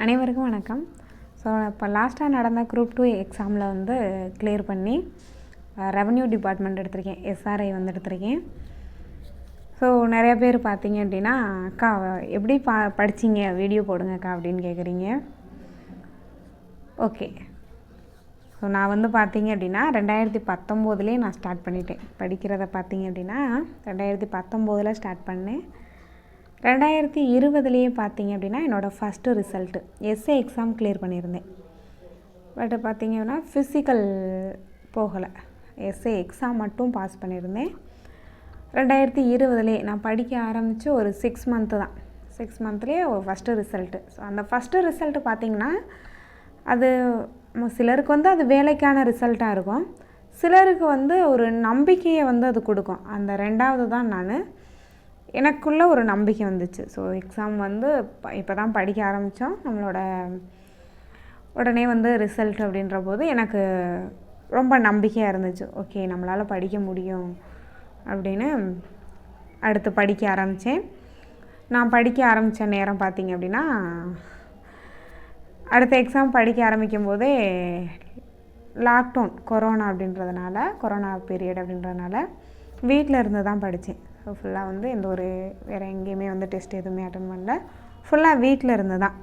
அனைவருக்கும் வணக்கம். ஸோ இப்போ லாஸ்ட்டாக நடந்த குரூப் 2 எக்ஸாமில் வந்து கிளியர் பண்ணி ரெவன்யூ டிபார்ட்மெண்ட் எடுத்திருக்கேன், எஸ்ஆர்ஐ வந்து எடுத்திருக்கேன். ஸோ நிறைய பேர் பார்த்தீங்க அப்படின்னா, அக்கா எப்படி படிச்சிங்க, வீடியோ போடுங்கக்கா அப்படின்னு கேட்குறீங்க. ஓகே, ஸோ நான் வந்து பார்த்தீங்க அப்படின்னா 2019 நான் ஸ்டார்ட் பண்ணிட்டேன் படிக்கிறத. பார்த்தீங்க அப்படின்னா 2019 ஸ்டார்ட் பண்ணேன். 2020 பார்த்தீங்க அப்படின்னா என்னோடய first result S A exam clear பண்ணியிருந்தேன். பட் பார்த்தீங்க அப்படின்னா ஃபிசிக்கல் போகலை, எஸ்ஏ எக்ஸாம் மட்டும் பாஸ் பண்ணியிருந்தேன். 2020 நான் படிக்க ஆரம்பித்து ஒரு 6 மந்த்து தான், 6 மந்த்லேயே ஒரு ஃபஸ்ட்டு ரிசல்ட்டு. ஸோ அந்த ஃபஸ்ட்டு ரிசல்ட்டு பார்த்திங்கன்னா அது சிலருக்கு வந்து அது வேலைக்கான ரிசல்ட்டாக இருக்கும், சிலருக்கு வந்து ஒரு நம்பிக்கையை வந்து அது கொடுக்கும். அந்த ரெண்டாவது தான் எனக்குள்ளே ஒரு நம்பிக்கை வந்துச்சு. ஸோ எக்ஸாம் வந்து இப்போ தான் படிக்க ஆரம்பித்தோம், நம்மளோட உடனே வந்து ரிசல்ட் அப்படின்ற போது எனக்கு ரொம்ப நம்பிக்கையாக இருந்துச்சு. ஓகே, நம்மளால் படிக்க முடியும் அப்படின்னு அடுத்து படிக்க ஆரம்பித்தேன். நான் படிக்க ஆரம்பித்த நேரம் பார்த்திங்க அப்படின்னா, அடுத்த எக்ஸாம் படிக்க ஆரம்பிக்கும் போதே லாக்டவுன், கொரோனா பீரியட் அப்படின்றதுனால வீட்டில் இருந்து தான் படித்தேன். ஸோ ஃபுல்லாக வந்து எந்த ஒரு வேறு எங்கேயுமே வந்து டெஸ்ட் எதுவுமே அட்டன் பண்ணல, ஃபுல்லாக வீட்டில் இருந்து தான்.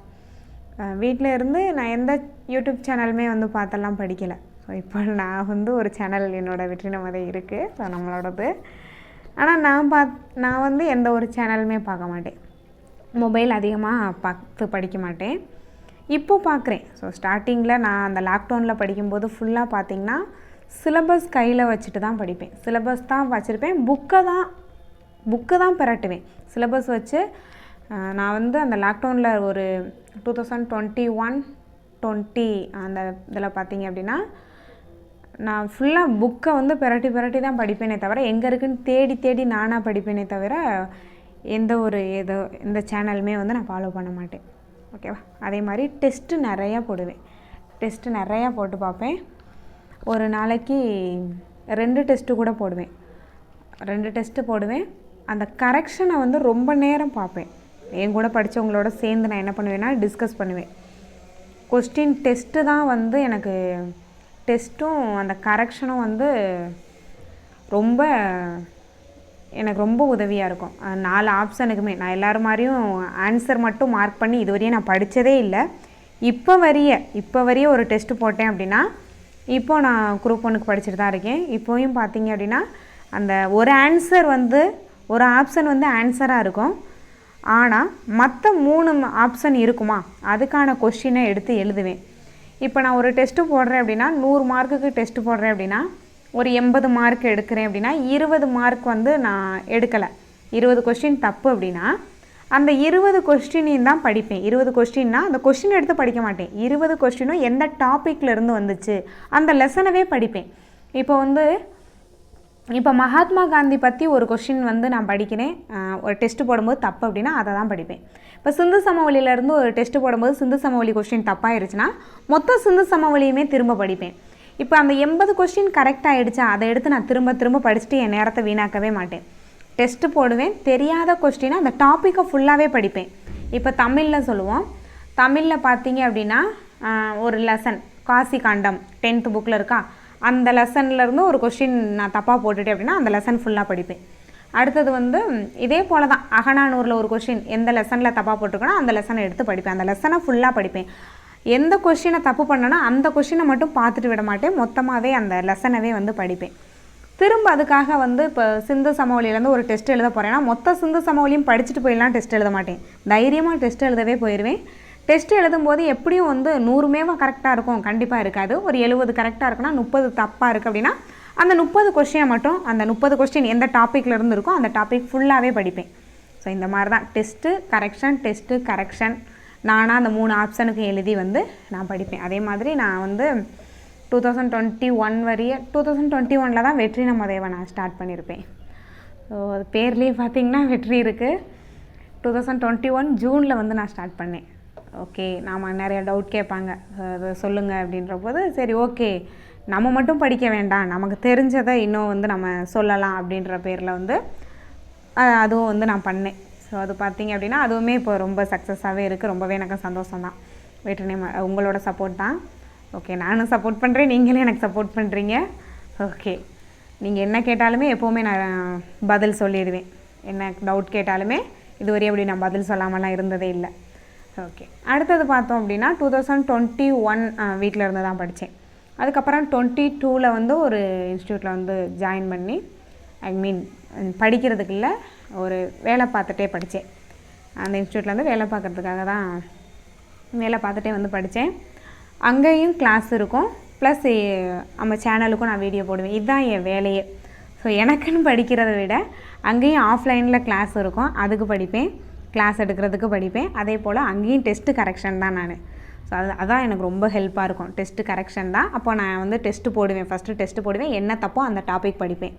வீட்டில் இருந்து நான் எந்த யூடியூப் சேனலுமே வந்து பார்த்தெல்லாம் படிக்கலை. ஸோ இப்போ நான் வந்து ஒரு சேனல் என்னோடய வெற்றி நமதே இருக்குது, ஸோ நம்மளோடது. ஆனால் நான் வந்து எந்த ஒரு சேனலுமே பார்க்க மாட்டேன், மொபைல் அதிகமாக பார்த்து படிக்க மாட்டேன். இப்போ பார்க்குறேன். ஸோ ஸ்டார்டிங்கில் நான் அந்த லாக்டவுனில் படிக்கும்போது ஃபுல்லாக பார்த்திங்கன்னா சிலபஸ் கையில் வச்சுட்டு தான் படிப்பேன், சிலபஸ் தான் வச்சுருப்பேன், புக்கு தான் பெரட்டுவேன். சிலபஸ் வச்சு நான் வந்து அந்த லாக்டவுனில் ஒரு 2021-20 அந்த இதில் பார்த்திங்க அப்படின்னா நான் ஃபுல்லாக புக்கை வந்து பெரட்டி தான் படிப்பேனே தவிர, எங்கே இருக்குதுன்னு தேடி நானாக படிப்பேனே தவிர எந்த சேனலுமே வந்து நான் ஃபாலோ பண்ண மாட்டேன். ஓகேவா? அதே மாதிரி டெஸ்ட்டு நிறையா போட்டு பார்ப்பேன். ஒரு நாளைக்கு 2 டெஸ்ட்டு கூட போடுவேன், 2 டெஸ்ட்டு போடுவேன். அந்த கரெக்ஷனை வந்து ரொம்ப நேரம் பார்ப்பேன். என் கூட படித்தவங்களோட சேர்ந்து நான் என்ன பண்ணுவேன்னா டிஸ்கஸ் பண்ணுவேன். கொஸ்டின் டெஸ்ட்டு தான் வந்து எனக்கு டெஸ்ட்டும் அந்த கரெக்ஷனும் வந்து எனக்கு ரொம்ப உதவியாக இருக்கும். 4 ஆப்ஷனுக்குமே நான் எல்லோரும் மாதிரியும் ஆன்சர் மட்டும் மார்க் பண்ணி இதுவரையும் நான் படித்ததே இல்லை. இப்போ வரைய ஒரு டெஸ்ட்டு போட்டேன் அப்படின்னா, இப்போது நான் குரூப் 1க்கு படிச்சுட்டு தான் இருக்கேன். இப்போயும் பார்த்தீங்க அப்படின்னா அந்த ஒரு ஆப்ஷன் வந்து ஆன்சராக இருக்கும், ஆனால் மற்ற 3 ஆப்ஷன் இருக்குமா, அதுக்கான கொஸ்டினை எடுத்து எழுதுவேன். இப்போ நான் ஒரு டெஸ்ட்டு போடுறேன் அப்படின்னா, 100 மார்க்குக்கு டெஸ்ட்டு போடுறேன் அப்படின்னா, ஒரு 80 மார்க் எடுக்கிறேன் அப்படின்னா 20 மார்க் வந்து நான் எடுக்கலை, 20 கொஸ்டின் தப்பு அப்படின்னா அந்த 20 கொஸ்டினையும் தான் படிப்பேன். 20 கொஸ்டின்னா அந்த கொஸ்டின் எடுத்து படிக்க மாட்டேன், 20 கொஸ்டினும் எந்த டாப்பிக்லேருந்து வந்துச்சு அந்த லெசனவே படிப்பேன். இப்போ மகாத்மா காந்தி பற்றி ஒரு கொஸ்டின் வந்து நான் படிக்கிறேன், ஒரு டெஸ்ட்டு போடும்போது தப்பு அப்படின்னா அதை தான் படிப்பேன். இப்போ சிந்து சமவெளியிலேருந்து ஒரு டெஸ்ட்டு போடும்போது சிந்து சமவெளி கொஸ்டின் தப்பாகிருச்சுன்னா மொத்த சிந்து சமவெளியுமே திரும்ப படிப்பேன். இப்போ அந்த 80 கொஸ்டின் கரெக்டாக ஆகிடுச்சா, அதை எடுத்து நான் திரும்ப படிச்சுட்டு என் நேரத்தை வீணாக்கவே மாட்டேன். டெஸ்ட்டு போடுவேன், தெரியாத கொஸ்டினை அந்த டாப்பிக்கை ஃபுல்லாகவே படிப்பேன். இப்போ தமிழில் சொல்லுவோம், தமிழில் பார்த்தீங்க அப்படின்னா ஒரு லெசன் காசி காண்டம் 10th புக்கில் இருக்கா, அந்த லெசன்லேருந்து ஒரு கொஸ்டின் நான் தப்பாக போட்டுட்டேன் அப்படின்னா அந்த லெசன் ஃபுல்லாக படிப்பேன். அடுத்தது வந்து இதே போல் தான் அகநானூரில் ஒரு கொஸ்டின் எந்த லெசனில் தப்பாக போட்டிருக்கோன்னா அந்த லெசனை எடுத்து படிப்பேன், அந்த லெசனை ஃபுல்லாக படிப்பேன். எந்த கொஸ்டினை தப்பு பண்ணேன்னா அந்த கொஸ்டினை மட்டும் பார்த்துட்டு விட மாட்டேன், மொத்தமாகவே அந்த லெசனவே வந்து படிப்பேன். திரும்ப அதுக்காக வந்து இப்போ சிந்து சமவெளியிலேருந்து ஒரு டெஸ்ட் எழுத போகிறேன்னா மொத்த சிந்து சமவெளியும் படிச்சுட்டு போயிடலாம் டெஸ்ட் எழுத மாட்டேன், தைரியமாக டெஸ்ட் எழுதவே போயிடுவேன். டெஸ்ட்டு எழுதும்போது எப்படியும் வந்து 100 கரெக்டாக இருக்கும், கண்டிப்பாக இருக்காது. ஒரு 70 கரெக்டாக இருக்குன்னா 30 தப்பாக இருக்குது அப்படின்னா அந்த 30 கொஸ்டினை மட்டும், அந்த 30 கொஸ்டின் எந்த டாப்பிக்லேருந்து இருக்கோ அந்த டாபிக் ஃபுல்லாகவே படிப்பேன். ஸோ இந்த மாதிரி தான் டெஸ்ட்டு கரெக்ஷன் நானாக அந்த 3 ஆப்ஷனுக்கு எழுதி வந்து நான் படிப்பேன். அதே மாதிரி நான் வந்து 2021 தான் வெற்றி நமதேவை நான் ஸ்டார்ட் பண்ணியிருப்பேன். ஸோ அது பேர்லேயே பார்த்திங்கன்னா வெற்றி இருக்குது. 2021 ஜூனில் வந்து நான் ஸ்டார்ட் பண்ணேன். ஓகே, நாம் நிறைய டவுட் கேட்பாங்க, அது சொல்லுங்கள் அப்படின்ற போது சரி ஓகே, நம்ம மட்டும் படிக்க வேண்டாம், நமக்கு தெரிஞ்சதை இன்னும் வந்து நம்ம சொல்லலாம் அப்படின்ற பேரில் வந்து அதுவும் வந்து நான் பண்ணேன். ஸோ அது பார்த்திங்க அப்படின்னா அதுவுமே இப்போ ரொம்ப சக்ஸஸாகவே இருக்குது, ரொம்பவே எனக்கு சந்தோஷம் தான். வெற்றினை உங்களோட சப்போர்ட் தான். ஓகே, நானும் சப்போர்ட் பண்ணுறேன், நீங்களே எனக்கு சப்போர்ட் பண்ணுறீங்க. ஓகே, நீங்கள் என்ன கேட்டாலுமே எப்போவுமே நான் பதில் சொல்லிடுவேன். என்ன டவுட் கேட்டாலுமே இதுவரை அப்படி நான் பதில் சொல்லாமலாம் இருந்ததே இல்லை. ஓகே, அடுத்தது பார்த்தோம் அப்படின்னா 2021 வீட்டில் இருந்து தான் படித்தேன். அதுக்கப்புறம் 22 வந்து ஒரு இன்ஸ்டியூட்டில் வந்து ஜாயின் பண்ணி படிக்கிறதுக்கு இல்லை, ஒரு வேலை பார்த்துட்டே படித்தேன். அந்த இன்ஸ்டியூட்டில் வந்து வேலை பார்க்குறதுக்காக தான் வேலை பார்த்துட்டே வந்து படித்தேன். அங்கேயும் கிளாஸ் இருக்கும், ப்ளஸ் நம்ம சேனலுக்கும் நான் வீடியோ போடுவேன். இதுதான் என் வேலையே. ஸோ எனக்குன்னு படிக்கிறத விட அங்கேயும் ஆஃப்லைனில் கிளாஸ் இருக்கும், அதுக்கு படிப்பேன், கிளாஸ் எடுக்கிறதுக்கு படிப்பேன். அதே போல் அங்கேயும் டெஸ்ட்டு கரெக்ஷன் தான் நான். ஸோ அதான் எனக்கு ரொம்ப ஹெல்ப்பாக இருக்கும், டெஸ்ட்டு கரெக்ஷன் தான். அப்போ நான் வந்து டெஸ்ட்டு போடுவேன், ஃபஸ்ட்டு டெஸ்ட்டு போடுவேன், என்ன தப்போ அந்த டாபிக் படிப்பேன்.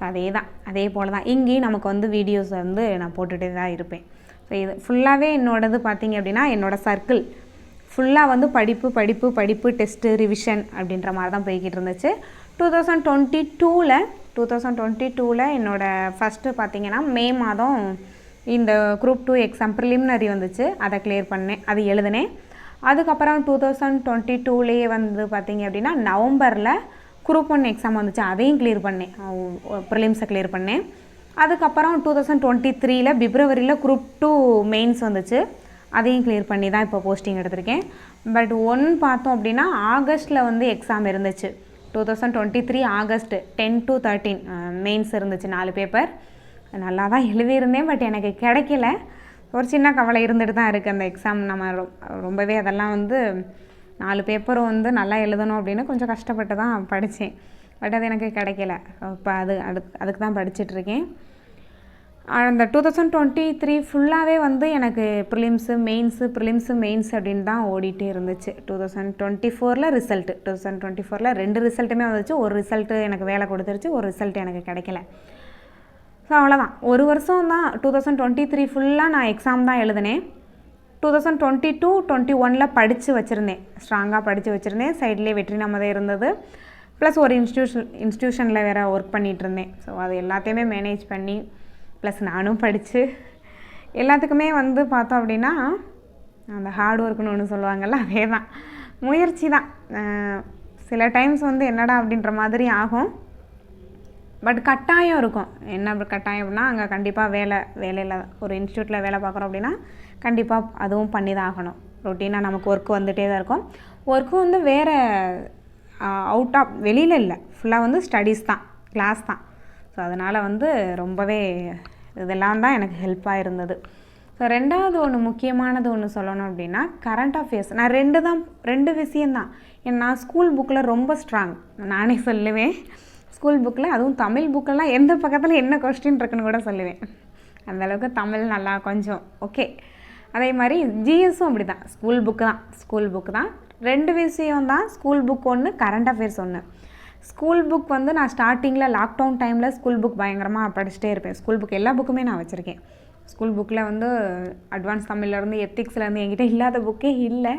அதே தான், அதே போல் தான் இங்கேயும் நமக்கு வந்து வீடியோஸ் வந்து நான் போட்டுகிட்டே தான் இருப்பேன். ஸோ இது ஃபுல்லாகவே என்னோடது பார்த்திங்க அப்படின்னா என்னோடய சர்க்கிள் ஃபுல்லாக வந்து படிப்பு டெஸ்ட்டு ரிவிஷன் அப்படின்ற மாதிரி தான் போய்கிட்டு இருந்துச்சு. 2022 என்னோடய ஃபஸ்ட்டு பார்த்திங்கன்னா மே மாதம் இந்த குரூப் 2 எக்ஸாம் ப்ரிலிமினரி வந்துச்சு, அதை கிளியர் பண்ணேன், அது எழுதினேன். அதுக்கப்புறம் 2022 வந்து பார்த்திங்க அப்படின்னா நவம்பரில் குரூப் 1 எக்ஸாம் வந்துச்சு, அதையும் கிளியர் பண்ணேன், ப்ரிலிம்ஸை கிளியர் பண்ணேன். அதுக்கப்புறம் 2023 பிப்ரவரியில் குரூப் 2 மெயின்ஸ் வந்துச்சு, அதையும் கிளியர் பண்ணி தான் இப்போ போஸ்டிங் எடுத்திருக்கேன். பட் பார்த்தோம் அப்படின்னா ஆகஸ்ட்டில் வந்து எக்ஸாம் இருந்துச்சு. 2023 ஆகஸ்ட் 10 to 13 மெயின்ஸ் இருந்துச்சு, 4 பேப்பர். நல்லா தான் எழுதியிருந்தேன், பட் எனக்கு கிடைக்கல. ஒரு சின்ன கவலை இருந்துட்டு தான் இருக்குது. அந்த எக்ஸாம் நம்ம ரொம்பவே அதெல்லாம் வந்து 4 பேப்பரும் வந்து நல்லா எழுதணும் அப்படின்னு கொஞ்சம் கஷ்டப்பட்டு தான் படித்தேன். பட் அது எனக்கு கிடைக்கல. இப்போ அதுக்கு தான் படிச்சுட்ருக்கேன். அந்த 2023 ஃபுல்லாகவே வந்து எனக்கு ப்ரிலிம்ஸு மெயின்ஸ் அப்படின்னு தான் ஓடிட்டே இருந்துச்சு. 2024 ரிசல்ட்டு, 2024 2 ரிசல்ட்டுமே வந்துச்சு. ஒரு ரிசல்ட்டு எனக்கு வேலை கொடுத்துருச்சு, ஒரு ரிசல்ட் எனக்கு கிடைக்கல. ஸோ அவ்வளோதான், ஒரு வருஷம் தான். 2023 ஃபுல்லாக நான் எக்ஸாம் தான் எழுதினேன். 2022-21 படித்து வச்சுருந்தேன், ஸ்ட்ராங்காக படித்து வச்சுருந்தேன். சைட்லேயே வெற்றி நம்மதே இருந்தது, ப்ளஸ் ஒரு இன்ஸ்டியூஷனில் வேறு ஒர்க் பண்ணிகிட்டு இருந்தேன். ஸோ அது எல்லாத்தையுமே மேனேஜ் பண்ணி ப்ளஸ் நானும் படித்து எல்லாத்துக்குமே வந்து பார்த்தோம் அப்படின்னா அந்த ஹார்ட் ஒர்க்குன்னு ஒன்று சொல்லுவாங்கள்ல, அதே தான், முயற்சி தான். சில டைம்ஸ் வந்து என்னடா அப்படின்ற மாதிரி ஆகும், பட் கட்டாயம் இருக்கும். என்ன கட்டாயம் அப்படின்னா அங்கே கண்டிப்பாக வேலையில் ஒரு இன்ஸ்டியூட்டில் வேலை பார்க்குறோம் அப்படின்னா கண்டிப்பாக அதுவும் பண்ணி தான் ஆகணும். ரொட்டீனாக நமக்கு ஒர்க் வந்துகிட்டே தான் இருக்கும். ஒர்க்கும் வந்து வேறு அவுட் ஆஃப் வெளியில் இல்லை, ஃபுல்லாக வந்து ஸ்டடீஸ் தான், கிளாஸ் தான். ஸோ அதனால் வந்து ரொம்பவே இதெல்லாம் தான் எனக்கு ஹெல்ப்பாக இருந்தது. ஸோ ரெண்டாவது முக்கியமானது ஒன்று சொல்லணும் அப்படின்னா கரண்ட் அஃபேர்ஸ். நான் ரெண்டு விஷயந்தான். நான் ஸ்கூல் புக்கில் ரொம்ப ஸ்ட்ராங், நானே சொல்லுவேன். ஸ்கூல் புக்கில் அதுவும் தமிழ் புக்கெல்லாம் எந்த பக்கத்தில் என்ன கொஸ்டின் இருக்குன்னு கூட சொல்லுவேன். அந்தளவுக்கு தமிழ் நல்லா கொஞ்சம் ஓகே. அதே மாதிரி ஜிஎஸும் அப்படி தான், ஸ்கூல் புக்கு தான். 2 விஷயம் தான், ஸ்கூல் புக் ஒன்று, கரண்ட் அஃபேர்ஸ் ஒன்று. ஸ்கூல் புக் வந்து நான் ஸ்டார்டிங்கில் லாக்டவுன் டைமில் ஸ்கூல் புக் பயங்கரமாக படிச்சுட்டே இருப்பேன். ஸ்கூல் புக் எல்லா புக்குமே நான் வச்சுருக்கேன். ஸ்கூல் புக்கில் வந்து அட்வான்ஸ் தமிழ்லேருந்து எத்திக்ஸ்லேருந்து என்கிட்ட இல்லாத புக்கே இல்லை,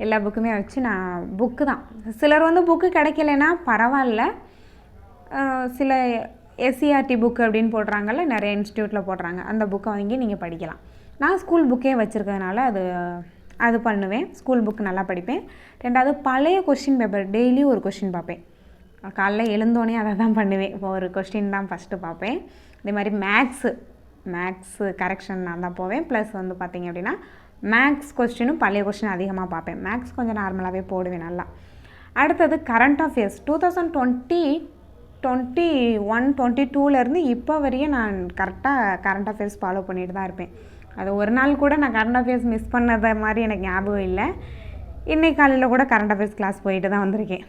எல்லா புக்குமே வச்சு நான் புக்கு தான். சிலர் வந்து புக்கு கிடைக்கலன்னா பரவாயில்ல, சில எஸ்சிஆர்டி புக்கு அப்படின்னு போடுறாங்கல்ல, நிறைய இன்ஸ்டியூட்டில் போடுறாங்க, அந்த புக்கை வாங்கி நீங்கள் படிக்கலாம். நான் ஸ்கூல் புக்கே வச்சுருக்கிறதுனால அது பண்ணுவேன். ஸ்கூல் புக் நல்லா படிப்பேன். ரெண்டாவது பழைய கொஸ்டின் பேப்பர் டெய்லி ஒரு கொஸ்டின் பார்ப்பேன். காலைல எழுந்தோடனே அதை தான் பண்ணுவேன். இப்போ ஒரு கொஸ்டின் தான் ஃபஸ்ட்டு பார்ப்பேன். அதே மாதிரி மேக்ஸு கரெக்ஷன் நான் தான் போவேன். ப்ளஸ் வந்து பார்த்திங்க அப்படின்னா மேக்ஸ் கொஸ்டினும் பழைய கொஸ்டின் அதிகமாக பார்ப்பேன். மேக்ஸ் கொஞ்சம் நார்மலாகவே போடுவேன் நல்லா. அடுத்தது கரண்ட் அஃபேர்ஸ் 2021-22 இப்போ வரையும் நான் கரெக்டாக கரண்ட் அஃபேர்ஸ் ஃபாலோ பண்ணிட்டு தான் இருப்பேன். அது ஒரு நாள் கூட நான் கரண்ட் அஃபேர்ஸ் மிஸ் பண்ணத மாதிரி எனக்கு ஞாபகம் இல்லை. இன்றைக்கு காலையில் கூட கரண்ட் அஃபேர்ஸ் கிளாஸ் போயிட்டு தான் வந்திருக்கேன்.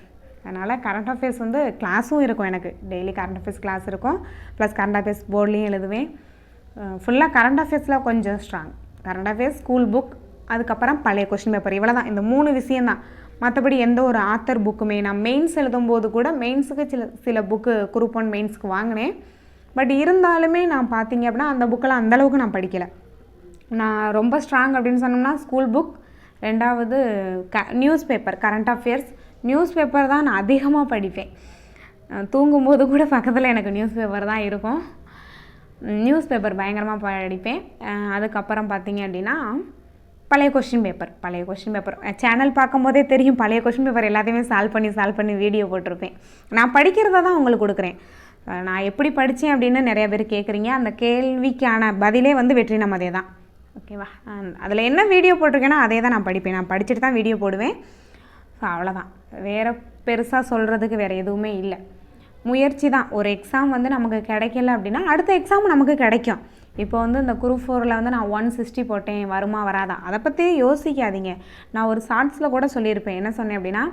அதனால் கரண்ட் அஃபேர்ஸ் வந்து கிளாஸும் இருக்கும், எனக்கு டெய்லி கரண்ட் அஃபேர்ஸ் கிளாஸ் இருக்கும். ப்ளஸ் கரண்ட் அஃபேர்ஸ் போர்ட்லேயும் எழுதுவேன். ஃபுல்லாக கரண்ட் அஃபேர்ஸில் கொஞ்சம் strong. Current affairs, school book, அதுக்கப்புறம் பழைய கொஸ்டின் பேப்பர், இவ்வளோ தான். இந்த 3 விஷயந்தான். மற்றபடி எந்த ஒரு ஆத்தர் புக்குமே நான் மெயின்ஸ் எழுதும்போது கூட மெயின்ஸுக்கு சில புக்கு குரூப் 1 மெயின்ஸுக்கு வாங்கினேன். பட் இருந்தாலுமே நான் பார்த்திங்க அப்படின்னா அந்த புக்கெல்லாம் அந்தளவுக்கு நான் படிக்கலை. நான் ரொம்ப ஸ்ட்ராங் அப்படின்னு சொன்னோம்னா ஸ்கூல் புக், ரெண்டாவது news paper, current affairs, news paper தான் நான் அதிகமாக படிப்பேன். தூங்கும்போது கூட பக்கத்தில் எனக்கு நியூஸ் பேப்பர் தான் இருக்கும். நியூஸ் பேப்பர் பயங்கரமாக படிப்பேன். அதுக்கப்புறம் பார்த்திங்க அப்படின்னா பழைய கொஷின் பேப்பர் சேனல் பார்க்கும்போதே தெரியும், பழைய கொஷின் பேப்பர் எல்லாத்தையுமே சால்வ் பண்ணி வீடியோ போட்டிருப்பேன். நான் படிக்கிறத தான் உங்களுக்கு கொடுக்குறேன். நான் எப்படி படித்தேன் அப்படின்னு நிறைய பேர் கேட்குறீங்க. அந்த கேள்விக்கான பதிலே வந்து வெற்றி நமதே தான். ஓகேவா? அதில் என்ன வீடியோ போட்டிருக்கேன்னா அதே தான் நான் படிப்பேன். நான் படிச்சுட்டு தான் வீடியோ போடுவேன். ஸோ அவ்வளோதான். வேறு பெருசாக சொல்கிறதுக்கு வேறு எதுவுமே இல்லை. முயற்சி தான். ஒரு எக்ஸாம் வந்து நமக்கு கிடைக்கல அப்படின்னா அடுத்த எக்ஸாம் நமக்கு கிடைக்கும். இப்போ வந்து இந்த குரூப் 4ல் வந்து நான் 160 போட்டேன், வருமா வராதா அதை பற்றி யோசிக்காதீங்க. நான் ஒரு ஷார்ட்ஸில் கூட சொல்லியிருப்பேன். என்ன சொன்னேன் அப்படின்னா,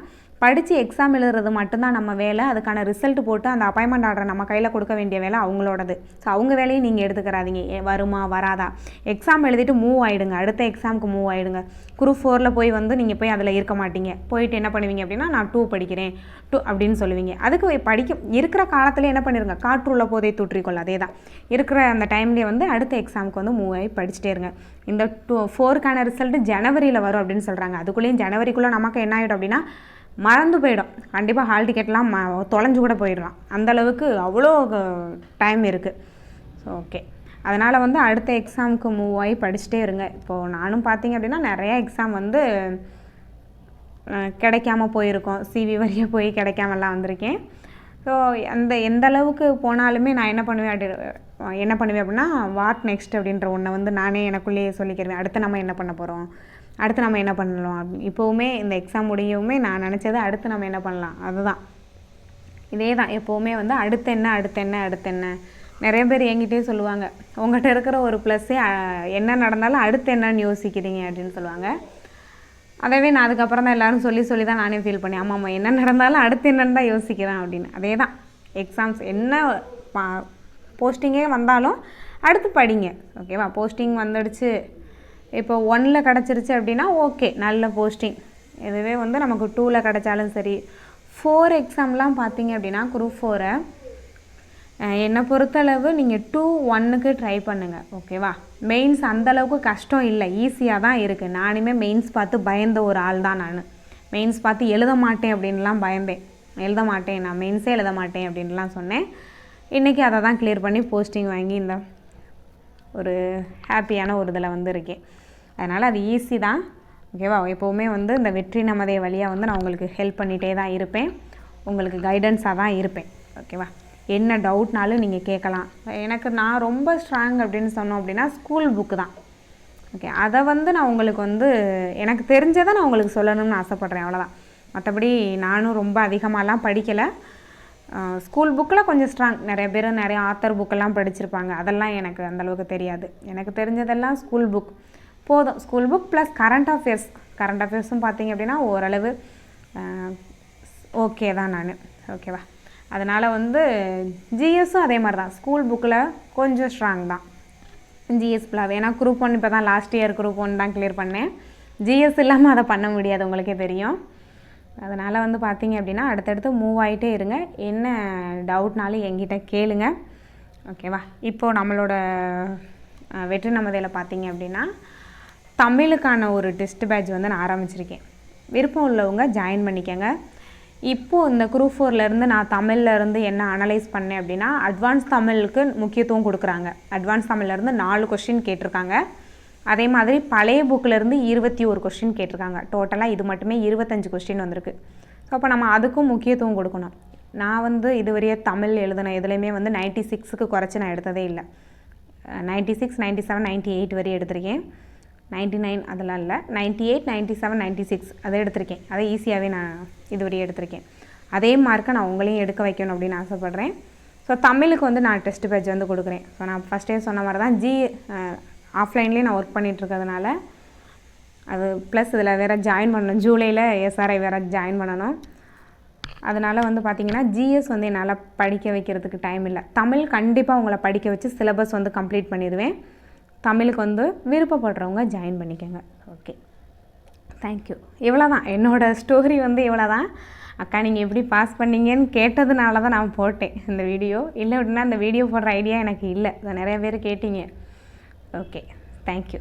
படித்து எக்ஸாம் எழுதுறது மட்டும்தான் நம்ம வேலை. அதுக்கான ரிசல்ட் போட்டு அந்த அப்பாயின்மெண்ட் ஆர்டரை நம்ம கையில் கொடுக்க வேண்டிய வேலை அவங்களோடது. ஸோ அவங்க வேலையை நீங்கள் எடுத்துக்கிறாதீங்க. வருமா வராதா, எக்ஸாம் எழுதிட்டு மூவ் ஆகிடுங்க, அடுத்த எக்ஸாமுக்கு மூவ் ஆகிடுங்க. குரூப் 4ல் போய் வந்து நீங்கள் போய் அதில் இருக்க மாட்டீங்க. போயிட்டு என்ன பண்ணுவீங்க அப்படின்னா, நான் 2 படிக்கிறேன் அப்படின்னு சொல்லுவீங்க. அதுக்கு இருக்கிற காலத்தில் என்ன பண்ணிடுங்க, காற்றுள்ள போதை தூற்றிக்கொள்ள. அதே தான் இருக்கிற அந்த டைம்லேயே வந்து அடுத்த எக்ஸாமுக்கு வந்து மூவ் ஆகி படிச்சுட்டே இருங்க. இந்த 4க்கான ரிசல்ட்டு ஜனவரியில் வரும் அப்படின்னு சொல்கிறாங்க. அதுக்குள்ளேயும் ஜனவரிக்குள்ளே நமக்கு என்ன ஆகிடும் அப்படின்னா மறந்து போயிடும். கண்டிப்பாக ஹால் டிக்கெட்லாம் தொலைஞ்சு கூட போயிடலாம். அந்தளவுக்கு அவ்வளோ டைம் இருக்குது. ஸோ ஓகே, அதனால் வந்து அடுத்த எக்ஸாமுக்கு மூவ் ஆகி படிச்சுட்டே இருங்க. இப்போது நானும் பார்த்தீங்க அப்படின்னா நிறையா எக்ஸாம் வந்து கிடைக்காம போயிருக்கோம். சிவி வரைய போய் கிடைக்காமலாம் வந்திருக்கேன். ஸோ எந்த அளவுக்கு போனாலுமே நான் என்ன பண்ணுவேன் அப்படின்னா வாட் நெக்ஸ்ட் அப்படின்ற ஒன்றை வந்து நானே எனக்குள்ளேயே சொல்லிக்கிறேன். அடுத்து நம்ம என்ன பண்ண போகிறோம், அடுத்து நம்ம என்ன பண்ணலாம் அப்படின்னு. இப்போவுமே இந்த எக்ஸாம் முடியவுமே நான் நினச்சது அடுத்து நம்ம என்ன பண்ணலாம், அதுதான். இதே தான் எப்போவுமே வந்து அடுத்து என்ன. நிறைய பேர் என்கிட்டே சொல்லுவாங்க, உங்கள்கிட்ட இருக்கிற ஒரு ப்ளஸ்ஸே என்ன நடந்தாலும் அடுத்து என்னன்னு யோசிக்கிறீங்க அப்படின்னு சொல்லுவாங்க. அதவே நான் அதுக்கப்புறம் தான் எல்லோரும் சொல்லி தான் நானே ஃபீல் பண்ணேன். ஆமாம், என்ன நடந்தாலும் அடுத்து என்னன்னு தான் யோசிக்கிறேன் அப்படின்னு. அதே தான் எக்ஸாம்ஸ் என்ன போஸ்டிங்கே வந்தாலும் அடுத்து படிங்க. ஓகேவா? போஸ்டிங் வந்துடுச்சு, இப்போ 1ல் கிடச்சிருச்சு அப்படின்னா ஓகே, நல்ல போஸ்டிங். இதுவே வந்து நமக்கு 2ல் கிடச்சாலும் சரி. 4 எக்ஸாம்லாம் பார்த்தீங்க அப்படின்னா குரூப் 4 என்னை பொறுத்தளவு நீங்கள் 2-1க்கு ட்ரை பண்ணுங்கள். ஓகேவா? மெயின்ஸ் அந்தளவுக்கு கஷ்டம் இல்லை, ஈஸியாக தான் இருக்குது. நானுமே மெயின்ஸ் பார்த்து பயந்த ஒரு ஆள் தான். நான் மெயின்ஸ் பார்த்து எழுத மாட்டேன் அப்படின்லாம் பயந்தேன். நான் மெயின்ஸே எழுத மாட்டேன் அப்படின்லாம் சொன்னேன். இன்றைக்கி அதை தான் கிளியர் பண்ணி போஸ்டிங் வாங்கி இந்த ஒரு ஹாப்பியான ஒரு இதில் வந்து இருக்கேன். அதனால் அது ஈஸி தான். ஓகேவா? எப்போவுமே வந்து இந்த வெற்றி நமதே வழியாக வந்து நான் உங்களுக்கு ஹெல்ப் பண்ணிகிட்டே தான் இருப்பேன், உங்களுக்கு கைடன்ஸாக தான் இருப்பேன். ஓகேவா? என்ன டவுட்னாலும் நீங்கள் கேட்கலாம். நான் ரொம்ப ஸ்ட்ராங் அப்படின்னு சொன்னோம் அப்படின்னா ஸ்கூல் புக்கு தான். ஓகே, அதை வந்து நான் உங்களுக்கு வந்து எனக்கு தெரிஞ்சதை நான் உங்களுக்கு சொல்லணும்னு ஆசைப்பட்றேன், அவ்வளோதான். மற்றபடி நானும் ரொம்ப அதிகமாகலாம் படிக்கலை. ஸ்கூல் புக்கில் கொஞ்சம் ஸ்ட்ராங். நிறைய ஆத்தர் புக்கெல்லாம் படிச்சிருப்பாங்க, அதெல்லாம் எனக்கு அந்தளவுக்கு தெரியாது. எனக்கு தெரிஞ்சதெல்லாம் ஸ்கூல் புக் போதும். ஸ்கூல் புக் ப்ளஸ் கரண்ட் அஃபேர்ஸும் பார்த்தீங்க அப்படின்னா ஓரளவு ஓகே தான் நான். ஓகேவா? அதனால் வந்து ஜிஎஸும் அதே மாதிரி தான். ஸ்கூல் புக்கில் கொஞ்சம் ஸ்ட்ராங் தான் ஜிஎஸ் ஃபுல்லாகவே. ஏன்னா குரூப் 1 இப்போ தான் லாஸ்ட் இயர் குரூப் 1 தான் கிளியர் பண்ணேன். ஜிஎஸ் இல்லாமல் அதை பண்ண முடியாது, உங்களுக்கே தெரியும். அதனால் வந்து பார்த்தீங்க அப்படின்னா அடுத்தடுத்து மூவ் ஆகிட்டே இருங்க. என்ன டவுட்னாலும் என்கிட்ட கேளுங்க. ஓகேவா? இப்போது நம்மளோட வெற்றி நமதையில் பார்த்தீங்க அப்படின்னா தமிழுக்கான ஒரு டெஸ்ட் பேட்ச் வந்து நான் ஆரம்பிச்சிருக்கேன். விருப்பம் உள்ளவங்க ஜாயின் பண்ணிக்கோங்க. இப்போது இந்த குரூப் 4லேருந்து நான் தமிழ்லேருந்து என்ன அனலைஸ் பண்ணேன் அப்படின்னா அட்வான்ஸ் தமிழுக்கு முக்கியத்துவம் கொடுக்குறாங்க. அட்வான்ஸ் தமிழ்லேருந்து 4 கொஸ்டின் கேட்டிருக்காங்க. அதே மாதிரி பழைய புக்கிலேருந்து 21 கொஸ்டின் கேட்டிருக்காங்க. டோட்டலாக இது மட்டுமே 25 கொஸ்டின் வந்திருக்கு. ஸோ அப்போ நம்ம அதுக்கும் முக்கியத்துவம் கொடுக்கணும். நான் வந்து இதுவரையே தமிழ் எழுதின எதுலேயுமே வந்து 96க்கு குறைச்சி நான் எடுத்ததே இல்லை. 96, 97, 98 வரை எடுத்திருக்கேன். 99 அதெல்லாம் இல்லை, 98, 97, 96 அதை எடுத்திருக்கேன். அதை ஈஸியாகவே நான் இதுவரையே எடுத்திருக்கேன். அதே மார்க்கை நான் உங்களையும் எடுக்க வைக்கணும் அப்படின்னு ஆசைப்பட்றேன். ஸோ தமிழுக்கு வந்து நான் டெஸ்ட் பேட்ச் வந்து கொடுக்குறேன். ஸோ நான் ஃபஸ்ட்டே சொன்ன மாதிரி தான் ஆஃப்லைன்லேயே நான் ஒர்க் பண்ணிகிட்ருக்கிறதுனால அது ப்ளஸ் இதில் வேறு ஜாயின் பண்ணணும். ஜூலையில் எஸ்ஆர்ஐ வேறு ஜாயின் பண்ணணும். அதனால் வந்து பார்த்திங்கன்னா ஜிஎஸ் வந்து என்னால் படிக்க வைக்கிறதுக்கு டைம் இல்லை. தமிழ் கண்டிப்பாக உங்களை படிக்க வச்சு சிலபஸ் வந்து கம்ப்ளீட் பண்ணிடுவேன். தமிழுக்கு வந்து விருப்பப்படுறவங்க ஜாயின் பண்ணிக்கோங்க. Okay, thank you. இவ்வளோ தான் என்னோடய ஸ்டோரி வந்து இவ்வளோ தான். அக்கா நீங்கள் எப்படி பாஸ் பண்ணீங்கன்னு கேட்டதுனால தான் நான் போட்டேன் இந்த வீடியோ. இல்லை அப்படின்னா இந்த வீடியோ போடுற ஐடியா எனக்கு இல்லை. அதை நிறைய பேர் கேட்டீங்க. Okay, thank you.